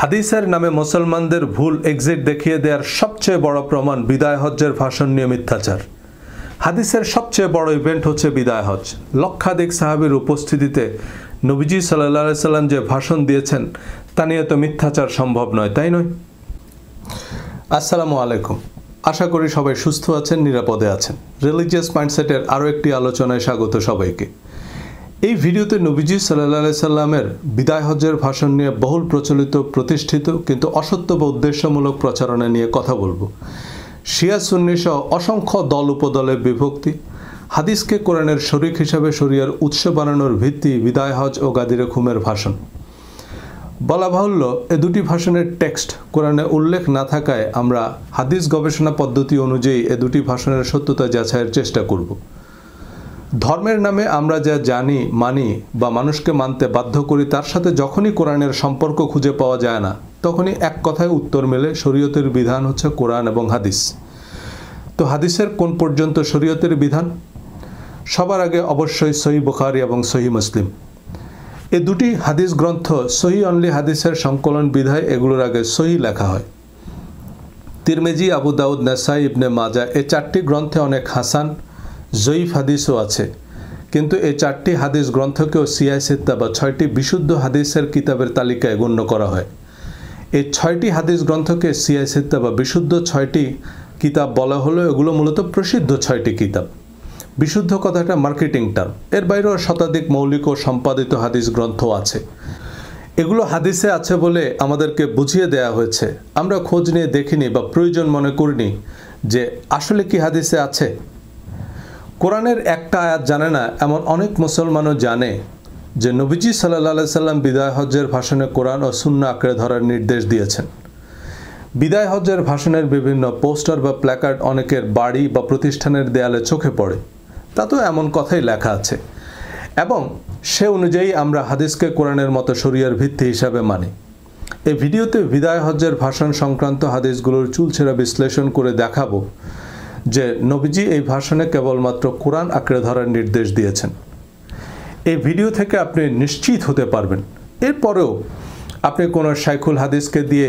হাদিসের নামে মুসলমানদের ভুল এক্সিট দেখিয়ে দেওয়ার সবচেয়ে বড় প্রমাণ বিদায় হজ্জের ভাষণ নিয়ে মিথ্যাচার। হাদিসের সবচেয়ে বড় ইভেন্ট হচ্ছে বিদায় হজ। লক্ষাধিক সাহাবীর উপস্থিতিতে নবীজি সাল্লাল্লাহু আলাইহি সাল্লাম যে ভাষণ দিয়েছেন তা নিয়ে তো মিথ্যাচার সম্ভব নয়, তাই নয়? আসসালামু আলাইকুম, আশা করি সবাই সুস্থ আছেন, নিরাপদে আছেন। রিলিজিয়াস মাইন্ডসেটের আরও একটি আলোচনায় স্বাগত সবাইকে। এই ভিডিওতে নবীজি সাল্লাল্লাহু আলাইহি সাল্লামের বিদায় হজ্জের ভাষণ নিয়ে বহুল প্রচলিত, প্রতিষ্ঠিত কিন্তু অসত্য বা উদ্দেশ্যমূলক প্রচারণা নিয়ে কথা বলবো। শিয়া সুন্নি সহ অসংখ্য দল উপদলে বিভক্তি, হাদিসকে কোরআনের শরীক হিসাবে শরিয়ার উৎস বানানোর ভিত্তি বিদায় হজ ও গাদিরে খুমের ভাষণ। বলা বাহুল্য, এ দুটি ভাষণের টেক্সট কোরআনে উল্লেখ না থাকায় আমরা হাদিস গবেষণা পদ্ধতি অনুযায়ী এ দুটি ভাষণের সত্যতা যাচাইয়ের চেষ্টা করব। ধর্মের নামে আমরা যা জানি, মানি বা মানুষকে মানতে বাধ্য করি, তার সাথে যখনই কোরআনের সম্পর্ক খুঁজে পাওয়া যায় না, তখনই এক কথায় উত্তর মেলে শরীয়তের বিধান হচ্ছে কোরআন এবং হাদিস। তো হাদিসের কোন পর্যন্ত শরীয়তের বিধান? সবার আগে অবশ্যই সহিহ বুখারী এবং সহিহ মুসলিম। এ দুটি হাদিস গ্রন্থ সহিহ অনলি হাদিসের সংকলন বিধায় এগুলোর আগে সহিহ লেখা হয়। তিরমিজি, আবু দাউদ, নাসাই, ইবনে মাজাহ এই চারটি গ্রন্থে অনেক হাসান, জয়ীফ হাদিসও আছে, কিন্তু এই চারটি হাদিস গ্রন্থকেও সিয়াহ সিত্তা বা 6টি বিশুদ্ধ হাদিসের কিতাবের তালিকায় গণ্য করা হয়। এই 6টি হাদিস গ্রন্থকে সিয়াহ সিত্তা বা বিশুদ্ধ 6টি কিতাব বলা হলেও এগুলো মূলত প্রসিদ্ধ 6টি কিতাব। বিশুদ্ধ কথাটা মার্কেটিং টার্ম। এর বাইরেও শতাধিক মৌলিক ও সম্পাদিত হাদিস গ্রন্থ আছে। এগুলো হাদিসে আছে বলে আমাদেরকে বুঝিয়ে দেয়া হয়েছে। আমরা খোঁজ নিয়ে দেখিনি বা প্রয়োজন মনে করিনি যে আসলে কি হাদিসে আছে। কোরআনের একটা আয়াত জানে না এমন অনেক মুসলমানও জানে যে নবীজি সাল্লাল্লাহু আলাইহি সাল্লাম বিদায় হজ্জের ভাষণে কোরআন ও সুন্নাহ আঁকড়ে ধরার নির্দেশ দিয়েছেন। বিদায় হজ্জের ভাষণের বিভিন্ন পোস্টার বা প্ল্যাকার্ড অনেকের বাড়ি বা প্রতিষ্ঠানের দেয়ালে চোখে পড়ে। তা তো এমন কথাই লেখা আছে এবং সে অনুযায়ী আমরা হাদিসকে কোরআনের মতো শরিয়ার ভিত্তি হিসাবে মানি। এই ভিডিওতে বিদায় হজ্জের ভাষণ সংক্রান্ত হাদিসগুলোর চুলছেরা বিশ্লেষণ করে দেখাবো যে নবীজি এই ভাষণে কেবলমাত্র কোরআন আঁকড়ে ধরার নির্দেশ দিয়েছেন। এই ভিডিও থেকে আপনি নিশ্চিত হতে পারবেন। এরপরেও আপনি কোনো শাইখুল হাদিসকে দিয়ে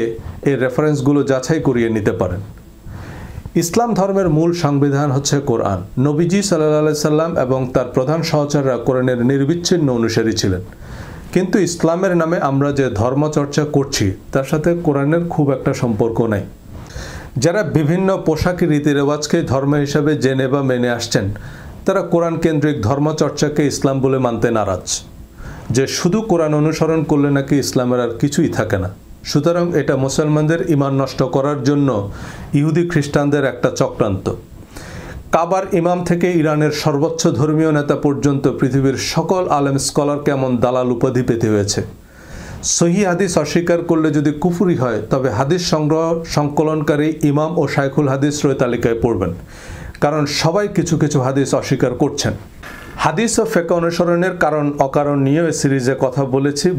এই রেফারেন্সগুলো যাচাই করিয়ে নিতে পারেন। ইসলাম ধর্মের মূল সংবিধান হচ্ছে কোরআন। নবীজি সাল্লাল্লাহু আলাইহি সাল্লাম এবং তার প্রধান সহচররা কোরআনের নির্বিচ্ছিন্ন অনুসারী ছিলেন। কিন্তু ইসলামের নামে আমরা যে ধর্মচর্চা করছি তার সাথে কোরআনের খুব একটা সম্পর্ক নেই। যারা বিভিন্ন পোশাকি রীতিরেওয়াজকে ধর্ম হিসাবে জেনে বা মেনে আসছেন, তারা কোরআন কেন্দ্রিক ধর্মচর্চাকে ইসলাম বলে মানতে নারাজ, যে শুধু কোরআন অনুসরণ করলে নাকি ইসলামের আর কিছুই থাকে না। সুতরাং এটা মুসলমানদের ঈমান নষ্ট করার জন্য ইহুদি খ্রিস্টানদের একটা চক্রান্ত। কাবার ইমাম থেকে ইরানের সর্বোচ্চ ধর্মীয় নেতা পর্যন্ত পৃথিবীর সকল আলেম স্কলারকে এমন দালাল উপাধি পেতে হয়েছে। সহিহ হাদিস অস্বীকার করলে যদি কুফরি হয়, তবে হাদিস সংগ্রহ সংকলনকারী ইমাম ও শাইখুল হাদিসের তালিকায় পড়বেন, কারণ সবাই কিছু কিছু হাদিস অস্বীকার করছেন। হাদিস ও ফিকহ অনুসরণের কারণ অকারণ নিয়ে এই সিরিজে কথা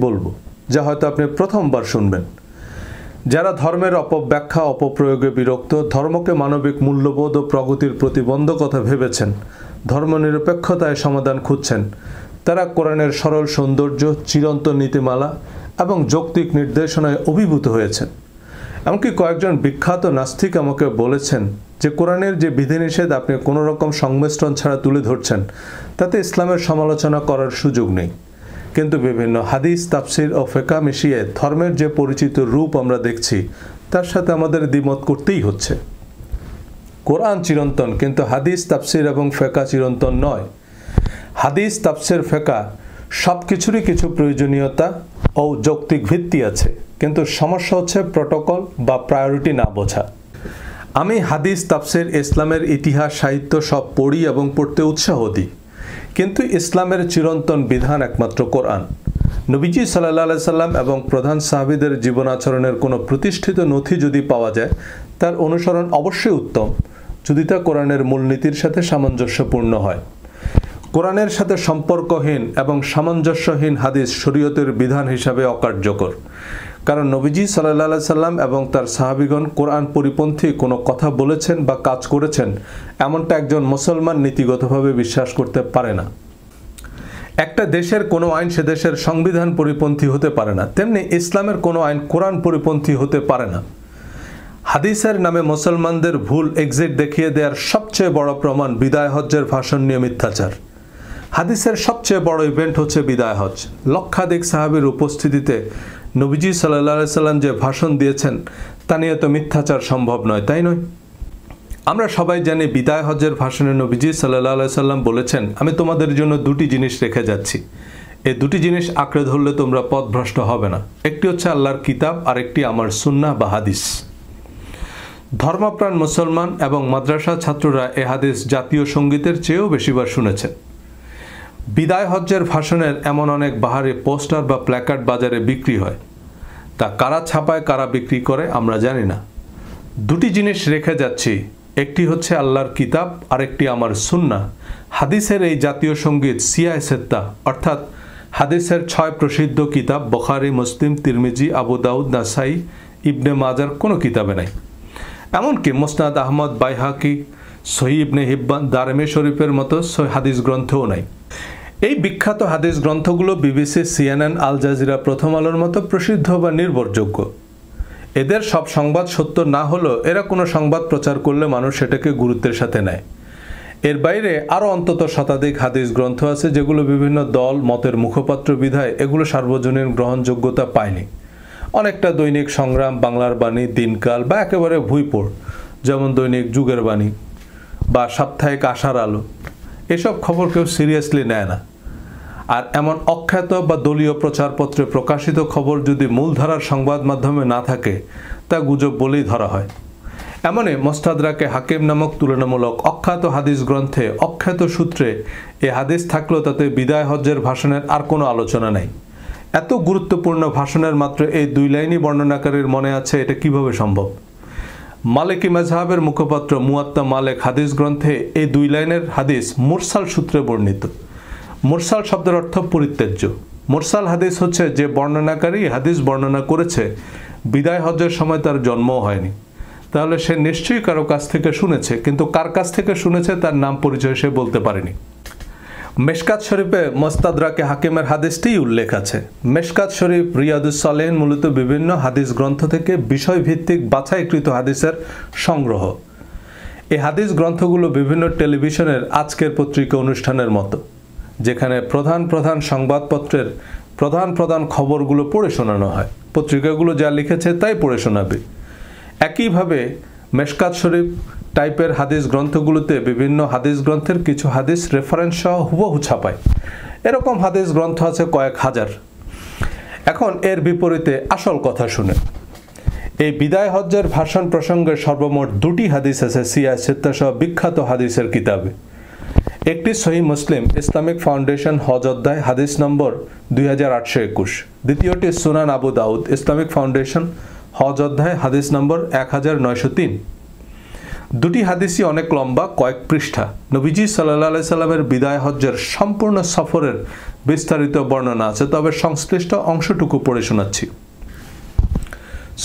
বলবো, যা হয়তো আপনি প্রথমবার শুনবেন। যারা ধর্মের অপব্যাখ্যা, অপপ্রয়োগে বিরক্ত, ধর্মকে মানবিক মূল্যবোধ ও প্রগতির প্রতিবন্ধকতা ভেবেছেন, ধর্মনিরপেক্ষতায় সমাধান খুঁজছেন, তারা কোরআনের সরল সৌন্দর্য, চিরন্তন নীতিমালা এবং যৌক্তিক নির্দেশনায় অভিভূত হয়েছেন। এমনকি কয়েকজন বিখ্যাত নাস্তিক আমাকে বলেছেন যে কোরআনের যে বিধিনিষেধ আপনি কোনো রকম সংমিশ্রণ ছাড়া তুলে ধরছেন, তাতে ইসলামের সমালোচনা করার সুযোগ নেই। কিন্তু বিভিন্ন হাদিস, তাফসির ও ফিকহ মিশিয়ে ধর্মের যে পরিচিত রূপ আমরা দেখছি, তার সাথে আমাদের দ্বিমত করতেই হচ্ছে। কোরআন চিরন্তন, কিন্তু হাদিস, তাফসির এবং ফিকহ চিরন্তন নয়। হাদিস, তাফসির, ফিকহ সব কিছুরই কিছু প্রয়োজনীয়তা ও যৌক্তিক ভিত্তি আছে, কিন্তু সমস্যা হচ্ছে প্রটোকল বা প্রায়োরিটি না বোঝা। আমি হাদিস, তাফসির, ইসলামের ইতিহাস, সাহিত্য সব পড়ি এবং পড়তে উৎসাহ দিই, কিন্তু ইসলামের চিরন্তন বিধান একমাত্র কোরআন। নবীজি সাল্লাল্লাহু আলাইহি সাল্লাম এবং প্রধান সাহাবীদের জীবনাচরণের কোনো প্রতিষ্ঠিত নথি যদি পাওয়া যায়, তার অনুসরণ অবশ্যই উত্তম, যদি তা কোরআনের মূলনীতির সাথে সামঞ্জস্যপূর্ণ হয়। কোরআনের সাথে সম্পর্কহীন এবং সামঞ্জস্যহীন হাদিস শরীয়তের বিধান হিসাবে অকার্যকর, কারণ নবীজি সাল্লাল্লাহু আলাইহি সাল্লাম এবং তার সাহাবীগণ কোরআন পরিপন্থী কোনো কথা বলেছেন বা কাজ করেছেন এমনটা একজন মুসলমান নীতিগতভাবে বিশ্বাস করতে পারে না। একটা দেশের কোনো আইন সে দেশের সংবিধান পরিপন্থী হতে পারে না, তেমনি ইসলামের কোনো আইন কোরআন পরিপন্থী হতে পারে না। হাদিসের নামে মুসলমানদের ভুল এক্সিট দেখিয়ে দেওয়ার সবচেয়ে বড় প্রমাণ বিদায় হজ্জের ভাষণ নিয়ে মিথ্যাচার। হাদিসের সবচেয়ে বড় ইভেন্ট হচ্ছে বিদায় হজ। লক্ষাধিক সাহাবীর উপস্থিতিতে নবীজি সাল্লাল্লাহু আলাইহি সাল্লাম যে ভাষণ দিয়েছেন তা নিয়ে তো মিথ্যাচার সম্ভব নয়, তাই নয়? আমরা সবাই জানি বিদায় হজ্জের ভাষণে নবীজি সাল্লাল্লাহু আলাইহি সাল্লাম বলেছেন, আমি তোমাদের জন্য দুটি জিনিস রেখে যাচ্ছি, এই দুটি জিনিস আঁকড়ে ধরলে তোমরা পথভ্রষ্ট হবে না। একটি হচ্ছে আল্লাহর কিতাব আর একটি আমার সুন্নাহ বা হাদিস। ধর্মপ্রাণ মুসলমান এবং মাদ্রাসা ছাত্ররা এ হাদিস জাতীয় সঙ্গীতের চেয়েও বেশিবার শুনেছেন। বিদায় হজ্জের ভাষণের এমন অনেক বাহারি পোস্টার বা প্ল্যাকার্ড বাজারে বিক্রি হয়, তা কারা ছাপায় কারা বিক্রি করে আমরা জানি না। দুটি জিনিস রেখে যাচ্ছি, একটি হচ্ছে আল্লাহর কিতাব আর একটি আমার সুন্নাহ। হাদিসের এই জাতীয় সঙ্গীত সিয়াহ সেত্তা অর্থাৎ হাদিসের 6 প্রসিদ্ধ কিতাব বুখারী, মুসলিম, তিরমিজি, আবু দাউদ, নাসাই, ইবনে মাজার কোনো কিতাবে নাই। এমনকি মুসনাদ আহমদ, বাইহাকি, সহিহ ইবনে হিব্বান, দারমি শরীফের মতো হাদিস গ্রন্থও নাই। এই বিখ্যাত হাদিস গ্রন্থগুলো বিবিসি, সিএনএন, আল জাজিরা, প্রথম আলোর মতো প্রসিদ্ধ বা নির্ভরযোগ্য। এদের সব সংবাদ সত্য না হলেও এরা কোনো সংবাদ প্রচার করলে মানুষ সেটাকে গুরুত্বের সাথে নেয়। এর বাইরে আরও অন্তত শতাধিক হাদিস গ্রন্থ আছে যেগুলো বিভিন্ন দল মতের মুখপাত্র বিধায় এগুলো সার্বজনীন গ্রহণযোগ্যতা পায়নি। অনেকটা দৈনিক সংগ্রাম, বাংলার বাণী, দিনকাল বা একেবারে ভুইপোড়, যেমন দৈনিক যুগের বাণী বা সাপ্তাহিক আশার আলো, এসব খবর কেউ সিরিয়াসলি নেয় না। আর এমন অখ্যাত বা দলীয় প্রচারপত্রে প্রকাশিত খবর যদি মূলধারার সংবাদ মাধ্যমে না থাকে তা গুজব বলেই ধরা হয়। এমনই মুস্তাদরাকে হাকিম নামক তুলনামূলক অখ্যাত হাদিস গ্রন্থে অখ্যাত সূত্রে এ হাদিস থাকলেও তাতে বিদায় হজ্জের ভাষণের আর কোনো আলোচনা নেই। এত গুরুত্বপূর্ণ ভাষণের মাত্র এই 2 লাইনই বর্ণনাকারীর মনে আছে, এটা কিভাবে সম্ভব? মালিকি মাযহাবের মুখপাত্র মুয়াত্তা মালিক হাদিস গ্রন্থে এই 2 লাইনের হাদিস মুরসাল সূত্রে বর্ণিত। মুরসাল শব্দের অর্থ পরিত্যাজ্য। মুরসাল হাদিস হচ্ছে যে বর্ণনাকারী হাদিস বর্ণনা করেছে বিদায় হজ্জের সময় তার জন্মও হয়নি, তাহলে সে নিশ্চয়ই কারো কাছ থেকে শুনেছে, কিন্তু কার কাছ থেকে শুনেছে তার নাম পরিচয় সে বলতে পারেনি। মেশকাত শরীফে মুস্তাদরাকে হাকিমের হাদিসটিই উল্লেখ আছে। মেশকাত শরীফ, রিয়াদুস সালেহিন মূলত বিভিন্ন হাদিস গ্রন্থ থেকে বিষয়ভিত্তিক বাছাইকৃত হাদিসের সংগ্রহ। এই হাদিস গ্রন্থগুলো বিভিন্ন টেলিভিশনের আজকের পত্রিকা অনুষ্ঠানের মতো, যেখানে প্রধান প্রধান সংবাদপত্রের প্রধান খবরগুলো পড়ে শোনানো হয়। পত্রিকাগুলো যা লিখেছে তাই পড়ে শোনাবে। একইভাবে মেশকাত শরীফ টাইপের হাদিস গ্রন্থগুলোতে বিভিন্ন হাদিস গ্রন্থের কিছু হাদিস রেফারেন্স সহ হুবহু ছাপায়। এরকম হাদিস গ্রন্থ আছে কয়েক হাজার। এখন এর বিপরীতে আসল কথা শুনে, এই বিদায় হজ্জের ভাষণ প্রসঙ্গে সর্বমোট 2টি হাদিস আছে সিয়াহ সিত্তা সহ বিখ্যাত হাদিসের কিতাবে। একটি সহিহ মুসলিম, ইসলামিক ফাউন্ডেশন, হজ অধ্যায়, হাদিস নম্বর 2821। দ্বিতীয়টি সুনান আবু দাউদ, ইসলামিক ফাউন্ডেশন, হজ অধ্যায়, হাদিস নম্বর 1903। দুটি হাদিসই অনেক লম্বা, কয়েক পৃষ্ঠা। নবীজি সাল্লাল্লাহু আলাইহি সাল্লামের বিদায় হজ্জের সম্পূর্ণ সফরের বিস্তারিত বর্ণনা আছে, তবে সংশ্লিষ্ট অংশটুকু পড়ে শোনাচ্ছি।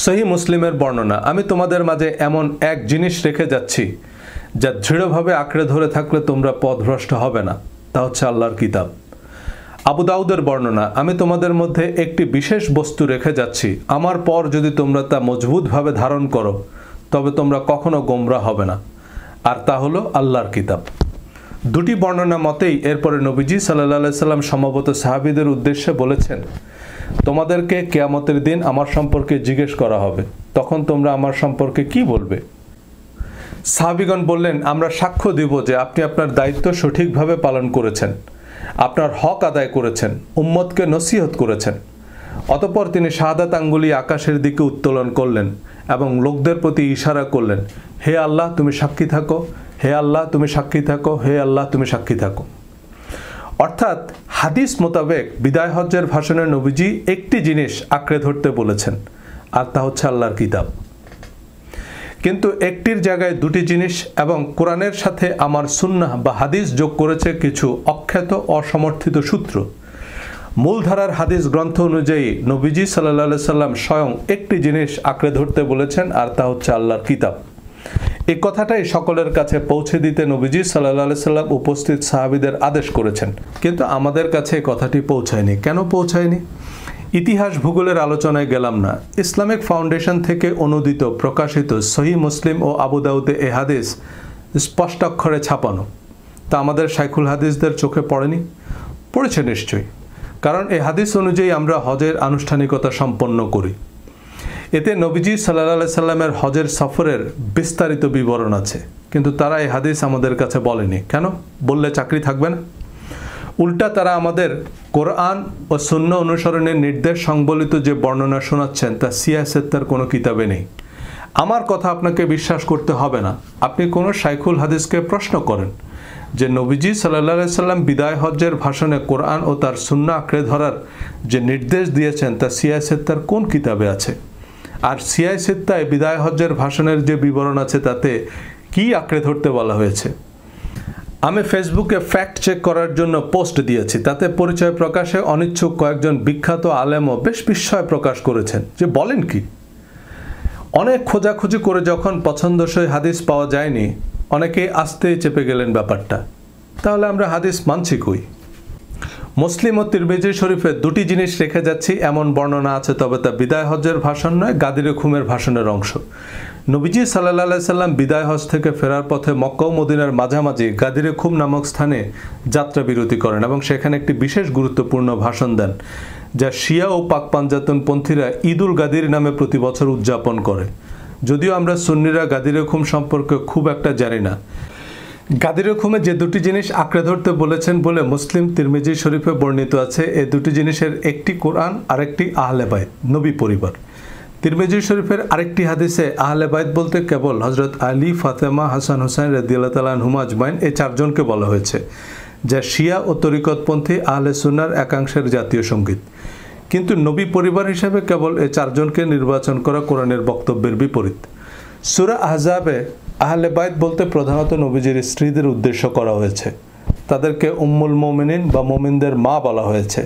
সহিহ মুসলিমের বর্ণনা, আমি তোমাদের মাঝে এমন এক জিনিস রেখে যাচ্ছি যা দৃঢ়ভাবে আঁকড়ে ধরে থাকলে তোমরা পথভ্রষ্ট হবে না, তা হচ্ছে আল্লাহর কিতাব। আবু দাউদের বর্ণনা, আমি তোমাদের মধ্যে একটি বিশেষ বস্তু রেখে যাচ্ছি, আমার পর যদি তোমরা তা মজবুতভাবে ধারণ করো তবে তোমরা কখনো গোমরা হবে না, আর তা হলো আল্লাহর কিতাব। দুটি বর্ণনা মতেই এরপরে নবীজি সাল্লাল্লাহু আলাইহি সাল্লাম সম্ভবত সাহাবীদের উদ্দেশ্যে বলেছেন, তোমাদেরকে কিয়ামতের দিন আমার সম্পর্কে জিজ্ঞেস করা হবে, তখন তোমরা আমার সম্পর্কে কি বলবে? সাহাবীগণ বললেন, আমরা সাক্ষ্য দিব যে আপনি আপনার দায়িত্ব সঠিকভাবে পালন করেছেন, আপনার হক আদায় করেছেন, উম্মতকে নসিহত করেছেন। অতঃপর তিনি শাহাদাত আঙ্গুলি আকাশের দিকে উত্তোলন করলেন এবং লোকদের প্রতি ইশারা করলেন, হে আল্লাহ তুমি সাক্ষী থাকো, হে আল্লাহ তুমি সাক্ষী থাকো, হে আল্লাহ তুমি সাক্ষী থাকো। অর্থাৎ হাদিস মোতাবেক বিদায় হজ্জের ভাষণে নবীজি একটি জিনিস আঁকড়ে ধরতে বলেছেন, আর তা হচ্ছে আল্লাহর কিতাব। কিন্তু একটির জায়গায় দুটি জিনিস এবং কোরআনের সাথে আমার সুন্নাহ বা হাদিস যোগ করেছে কিছু অখ্যাত অসমর্থিত সূত্র। মূলধারার হাদিস গ্রন্থ অনুযায়ী নবীজি সাল্লাল্লাহু আলাইহি সাল্লাম স্বয়ং একটি জিনিস আঁকড়ে ধরতে বলেছেন, আর তা হচ্ছে আল্লাহর কিতাব। এই কথাটাই সকলের কাছে পৌঁছে দিতে নবীজি সাল্লাল্লাহু আলাইহি সাল্লাম উপস্থিত সাহাবীদের আদেশ করেছেন, কিন্তু আমাদের কাছে এই কথাটি পৌঁছায়নি। কেন পৌঁছায়নি? ইতিহাস ভূগোলের আলোচনায় গেলাম না। ইসলামিক ফাউন্ডেশন থেকে অনুদিত প্রকাশিত সহিহ মুসলিম ও আবু দাউদে এ হাদিস স্পষ্ট অক্ষরে ছাপানো, তা আমাদের শাইখুল হাদিসদের চোখে পড়েনি? পড়েছে নিশ্চয়ই, কারণ এই হাদিস অনুযায়ী আমরা হজের আনুষ্ঠানিকতা সম্পন্ন করি। এতে নবীজি সাল্লাল্লাহু আলাইহি সাল্লামের হজের সফরের বিস্তারিত বিবরণ আছে, কিন্তু তারা এই হাদিস আমাদের কাছে বলেনি। কেন? বললে চাকরি থাকবে না? উল্টা তারা আমাদের কোরআন ও সুন্নাহ অনুসরণের নির্দেশ সংবলিত যে বর্ণনা শোনাচ্ছেন তা সিয়াসেত্তার কোনো কিতাবে নেই। আমার কথা আপনাকে বিশ্বাস করতে হবে না। আপনি কোনো শাইখুল হাদিসকে প্রশ্ন করেন যে নবীজি সাল্লাল্লাহু আলাইহি সাল্লাম বিদায় হজ্জের ভাষণে কোরআন ও তার সুন্নাহ আঁকড়ে ধরার যে নির্দেশ দিয়েছেন তা সিয়াসেত্তার কোন কিতাবে আছে? আর সিয়াসেত্তায় বিদায় হজ্জের ভাষণের যে বিবরণ আছে তাতে কি আঁকড়ে ধরতে বলা হয়েছে? আমি ফেসবুকে ফ্যাক্ট চেক করার জন্য পোস্ট দিয়েছি, তাতে পরিচয় প্রকাশে অনিচ্ছুক কয়েকজন বিখ্যাত আলেমও বেশ বিস্ময় প্রকাশ করেছেন যে বলেন কি। অনেক খোঁজাখুঁজি করে যখন পছন্দসই হাদিস পাওয়া যায়নি, অনেকেই আস্তেই চেপে গেলেন ব্যাপারটা। তাহলে আমরা হাদিস মানছি কই? মুসলিম ও তিরমিজি শরীফে দুটি জিনিস রেখে যাচ্ছি এমন বর্ণনা আছে, তবে তা বিদায় হজ্জের ভাষণ নয়, গাদিরে খুমের ভাষণের অংশ। নবীজি সাল্লাল্লাহু আলাইহি সাল্লাম বিদায় হজ থেকে ফেরার পথে মক্কা ও মদিনার মাঝামাঝি গাদিরে খুম নামক স্থানে যাত্রা বিরতি করেন এবং সেখানে একটি বিশেষ গুরুত্বপূর্ণ ভাষণ দেন, যা শিয়া ও পাক পাঞ্জাতনপন্থীরা ঈদুল গাদির নামে প্রতি বছর উদযাপন করে। যদিও আমরা সুন্নিরা গাদিরে খুম সম্পর্কে খুব একটা জানি না। গাদিরে খুমে যে দুটি জিনিস আঁকড়ে ধরতে বলেছেন বলে মুসলিম তিরমিজি শরীফে বর্ণিত আছে, এই দুটি জিনিসের একটি কোরআন, আরেকটি আহলে বাইত, নবী পরিবার। তিরমিজি শরীফের আরেকটি হাদিসে আহলে বাইত বলতে কেবল হজরত আলী, ফাতেমা, হাসান, হুসাইন রাদিয়াল্লাহু তাআলা আনহুম আজমাইন এই চারজনকে বলা হয়েছে, যা শিয়া ও তরিকতপন্থী আহলে সুন্নাহর একাংশের জাতীয় সঙ্গীত। কিন্তু নবী পরিবার হিসেবে কেবল এই চারজনকে নির্বাচন করা কোরআনের বক্তব্যের বিপরীত। সূরা আহজাবে আহলে বাইত বলতে প্রধানত নবীজির স্ত্রীদের উদ্দেশ্য করা হয়েছে। তাদেরকে উম্মুল মুমিনিন বা মুমিনদের মা বলা হয়েছে।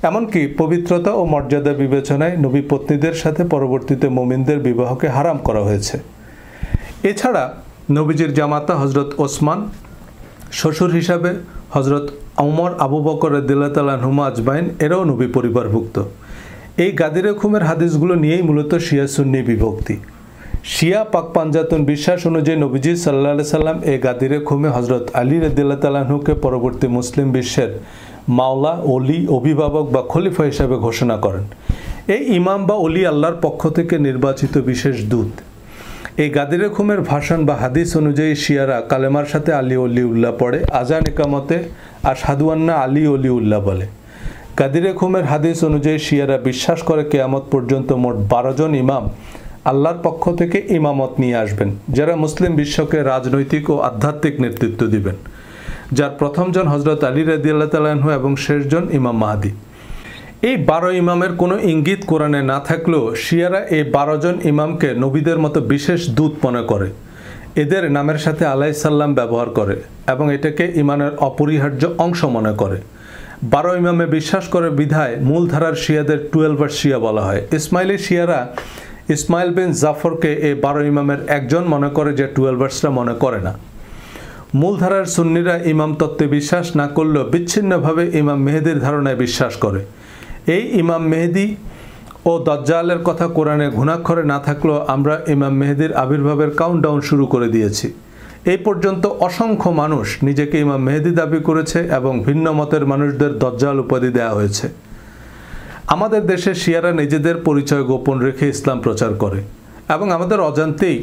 এমনকি পবিত্রতা ও মর্যাদা বিবেচনায় নবী পত্নীদের সাথে পরবর্তীতে মুমিনদের বিবাহকে হারাম করা হয়েছে। এছাড়া নবীজির জামাতা হজরত ওসমান, শ্বশুর হিসাবে হজরত ওমর, আবু বকর রাদিয়াল্লাহু তাআলা আনহুম আজমাইন এরাও নবী পরিবারভুক্ত। এই গাদিরে খুমের হাদিসগুলো নিয়েই মূলত শিয়া সুন্নি বিভক্তি। শিয়া পাক পাঞ্জাতন বিশ্বাস অনুযায়ী নবীজি সাল্লাল্লাহু আলাইহি সাল্লাম এই গাদিরে খুমে হজরত আলী রাদিয়াল্লাহু তাআলা আনহুকে পরবর্তী মুসলিম বিশ্বের মাওলা, অলি, অভিভাবক বা খলিফা হিসাবে ঘোষণা করেন। এই ইমাম বা অলি আল্লাহর পক্ষ থেকে নির্বাচিত বিশেষ দূত। এই গাদিরে খুমের ভাষণ বা হাদিস অনুযায়ী শিয়ারা কালেমার সাথে আলী অলিউল্লাহ পড়ে, আজান ইকামতে আশহাদু আন্না আলী অলিউল্লাহ বলে। গাদিরে খুমের হাদিস অনুযায়ী শিয়ারা বিশ্বাস করে কিয়ামত পর্যন্ত মোট 12 জন ইমাম আল্লাহর পক্ষ থেকে ইমামত নিয়ে আসবেন, যারা মুসলিম বিশ্বকে রাজনৈতিক ও আধ্যাত্মিক নেতৃত্ব দিবেন, যার প্রথমজন হজরত আলী রাদিয়াল্লাহু তাআলা আনহু এবং শেষজন ইমাম মাহদি। এই 12 ইমামের কোনো ইঙ্গিত কোরআনে না থাকলেও শিয়ারা এই 12 জন ইমামকে নবীদের মতো বিশেষ দূত মনে করে। এদের নামের সাথে আলাইহিস সালাম ব্যবহার করে এবং এটাকে ইমানের অপরিহার্য অংশ মনে করে। 12 ইমামে বিশ্বাস করে বিধায় মূলধারার শিয়াদের 12 শিয়া বলা হয়। ইসমাইলি শিয়ারা ইসমাইল বিন জাফরকে এই 12 ইমামের একজন মনে করে, যে 12রা মনে করে না। মূলধারার সুন্নিরা ইমাম তত্ত্বে বিশ্বাস না করলেও বিচ্ছিন্নভাবে ইমাম মেহেদির ধারণায় বিশ্বাস করে। এই ইমাম মেহেদি ও দাজ্জালের কথা কোরআনে ঘুণাক্ষরে না থাকলেও আমরা ইমাম মেহেদির আবির্ভাবের কাউন্টডাউন শুরু করে দিয়েছি। এই পর্যন্ত অসংখ্য মানুষ নিজেকে ইমাম মেহেদি দাবি করেছে এবং ভিন্ন মতের মানুষদের দাজ্জাল উপাধি দেওয়া হয়েছে। আমাদের দেশে শিয়ারা নিজেদের পরিচয় গোপন রেখে ইসলাম প্রচার করে এবং আমাদের অজান্তেই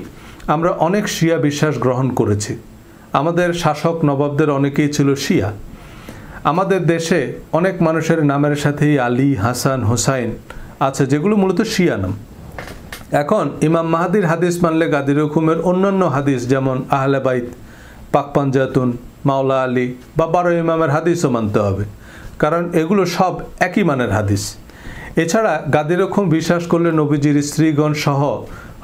আমরা অনেক শিয়া বিশ্বাস গ্রহণ করেছি। আমাদের শাসক নবাবদের অনেকেই ছিল শিয়া। আমাদের দেশে অনেক মানুষের নামের সাথেই আলী, হাসান, হোসাইন আছে, যেগুলো মূলত শিয়া নাম। এখন ইমাম মাহদির হাদিস মানলে গাদিরে খুমের অন্যান্য হাদিস যেমন আহলে বাইত, পাক পাঞ্জাতুন, মাওলা আলী বা 12 ইমামের হাদিসও মানতে হবে, কারণ এগুলো সব একই মানের হাদিস। এছাড়া গাদিরে খুম বিশ্বাস করলে নবীজির স্ত্রীগণ সহ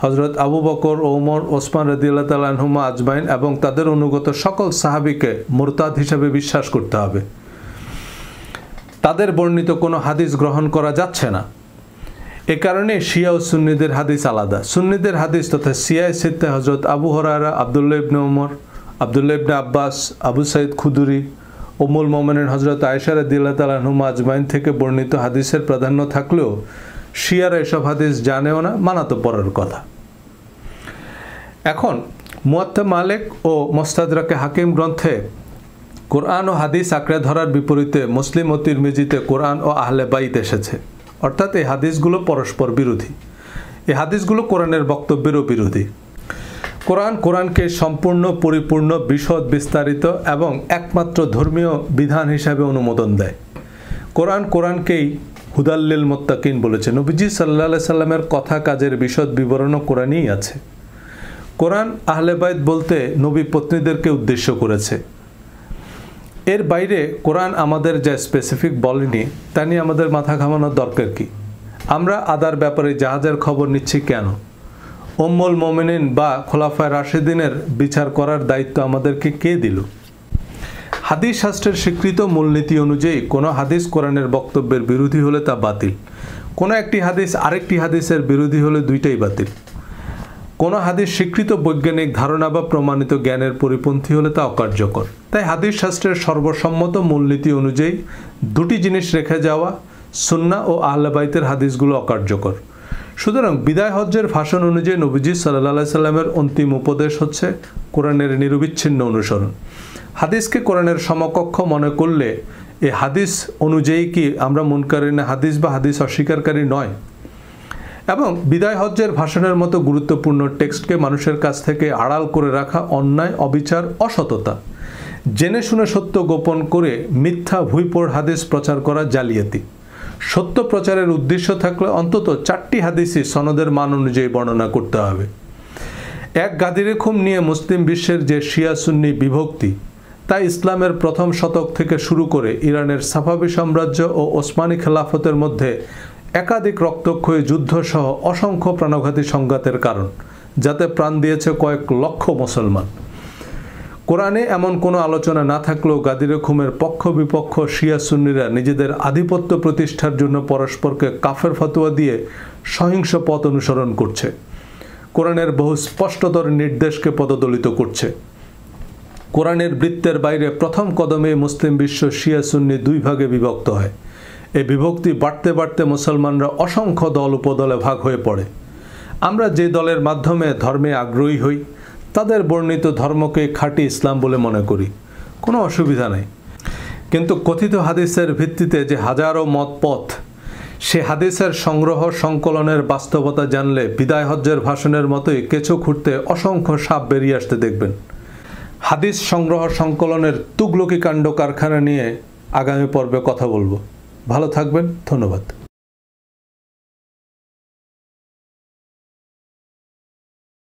হজরত আবু বকর, ওমর, ওসমান রাদিয়াল্লাহু তাআলা আনহুম আজমাইন এবং তাদের অনুগত সকল সাহাবীকে মুরতাদ হিসাবে বিশ্বাস করতে হবে। তাদের বর্ণিত কোনো হাদিস গ্রহণ করা যাচ্ছে না। এ কারণে শিয়া ও সুন্নিদের হাদিস আলাদা। সুন্নিদের হাদিস তথা সিয়ায় সিত্তে হজরত আবু হুরায়রা, আব্দুল্লাহ ইবনে ওমর, আব্দুল্লাহ ইবনে আব্বাস, আবু সাইদ খুদরি, উম্মুল মুমিনিন হজরত আয়েশা রাদিয়াল্লাহু তাআলা আনহুমা আজমাইন থেকে বর্ণিত হাদিসের প্রাধান্য থাকলেও শিয়ারা এসব হাদিস জানেও না, মানা তো পরের কথা। এখন মুয়াত্তা মালিক ও মুস্তাদরাকে হাকিম গ্রন্থে কোরআন ও হাদিস আঁকড়ে ধরার বিপরীতে মুসলিম ও তিরমিজিতে কোরআন ও আহলে বাইত এসেছে, অর্থাৎ এই হাদিসগুলো পরস্পর বিরোধী। এই হাদিসগুলো কোরআনের বক্তব্যেরও বিরোধী। কোরআনকে সম্পূর্ণ, পরিপূর্ণ, বিশদ, বিস্তারিত এবং একমাত্র ধর্মীয় বিধান হিসাবে অনুমোদন দেয়। কোরআনকেই হুদাল্লিল মুত্তাকিন বলেছে। নবীজি সাল্লাল্লাহু আলাইহি সাল্লামের কথা কাজের বিশদ বিবরণও কোরআনেই আছে। কোরআন আহলে বাইত বলতে নবী পত্নীদেরকে উদ্দেশ্য করেছে। এর বাইরে কোরআন আমাদের যা স্পেসিফিক বলেনি তা নিয়ে আমাদের মাথা ঘামানোর দরকার কি? আমরা আদার ব্যাপারে জাহাজের খবর নিচ্ছি কেন? উম্মুল মুমিনিন বা খোলাফায়ে রাশিদিনের বিচার করার দায়িত্ব আমাদেরকে কে দিল? হাদিস শাস্ত্রের স্বীকৃত মূলনীতি অনুযায়ী কোনো হাদিস কোরআনের বক্তব্যের বিরোধী হলে তা বাতিল। কোনো একটি হাদিস আরেকটি হাদিসের বিরোধী হলে দুইটাই বাতিল। কোনো হাদিস স্বীকৃত বৈজ্ঞানিক ধারণা বা প্রমাণিত জ্ঞানের পরিপন্থী হলে তা অকার্যকর। তাই হাদিস শাস্ত্রের সর্বসম্মত মূলনীতি অনুযায়ী দুটি জিনিস রেখে যাওয়া, সুন্নাহ ও আহলে বাইতের হাদিসগুলো অকার্যকর। সুতরাং বিদায় হজ্জের ভাষণ অনুযায়ী নবীজি সাল্লাল্লাহু আলাইহি সাল্লামের অন্তিম উপদেশ হচ্ছে কোরআনের নিরবিচ্ছিন্ন অনুসরণ। হাদিসকে কোরআনের সমকক্ষ মনে করলে এই হাদিস অনুযায়ী কি আমরা মুনকারিন হাদিস বা হাদিস অস্বীকারী নয়? এবং বিদায় হজ্জের ভাষণের মতো গুরুত্বপূর্ণ টেক্সটকে মানুষের কাছ থেকে আড়াল করে রাখা অন্যায়, অবিচার, অসততা। জেনে শুনে সত্য গোপন করে মিথ্যা ভুইপোড় হাদিস প্রচার করা জালিয়াতি। সত্য প্রচারের উদ্দেশ্য থাকলে অন্তত 4টি হাদিসই সনদের মান অনুযায়ী বর্ণনা করতে হবে। এক গাদিরেখুম নিয়ে মুসলিম বিশ্বের যে শিয়া সুন্নি বিভক্তি, তা ইসলামের প্রথম শতক থেকে শুরু করে ইরানের সাফাবি সাম্রাজ্য ও ওসমানী খেলাফতের মধ্যে একাধিক রক্তক্ষয়ী যুদ্ধ সহ অসংখ্য প্রাণঘাতী সংঘাতের কারণ, যাতে প্রাণ দিয়েছে কয়েক লক্ষ মুসলমান। কোরআনে এমন কোনো আলোচনা না থাকলেও গাদিরেখুমের পক্ষ বিপক্ষ শিয়া সুন্নিরা নিজেদের আধিপত্য প্রতিষ্ঠার জন্য পরস্পরকে কাফের ফতোয়া দিয়ে সহিংস পথ অনুসরণ করছে। কোরআনের বহু স্পষ্টতর নির্দেশকে পদদলিত করছে। কোরআনের বৃত্তের বাইরে প্রথম কদমে মুসলিম বিশ্ব শিয়া সুন্নি 2 ভাগে বিভক্ত হয়। এই বিভক্তি বাড়তে বাড়তে মুসলমানরা অসংখ্য দল উপদলে ভাগ হয়ে পড়ে। আমরা যে দলের মাধ্যমে ধর্মে আগ্রহী হই তাদের বর্ণিত ধর্মকে খাঁটি ইসলাম বলে মনে করি, কোনো অসুবিধা নেই। কিন্তু কথিত হাদিসের ভিত্তিতে যে হাজারো মত পথ, সে হাদিসের সংগ্রহ সংকলনের বাস্তবতা জানলে বিদায় হজ্জের ভাষণের মতোই কেঁচো খুঁড়তে অসংখ্য সাপ বেরিয়ে আসতে দেখবেন। হাদিস সংগ্রহ সংকলনের তুগলকি কাণ্ড কারখানা নিয়ে আগামী পর্বে কথা বলবো। ভালো থাকবেন, ধন্যবাদ।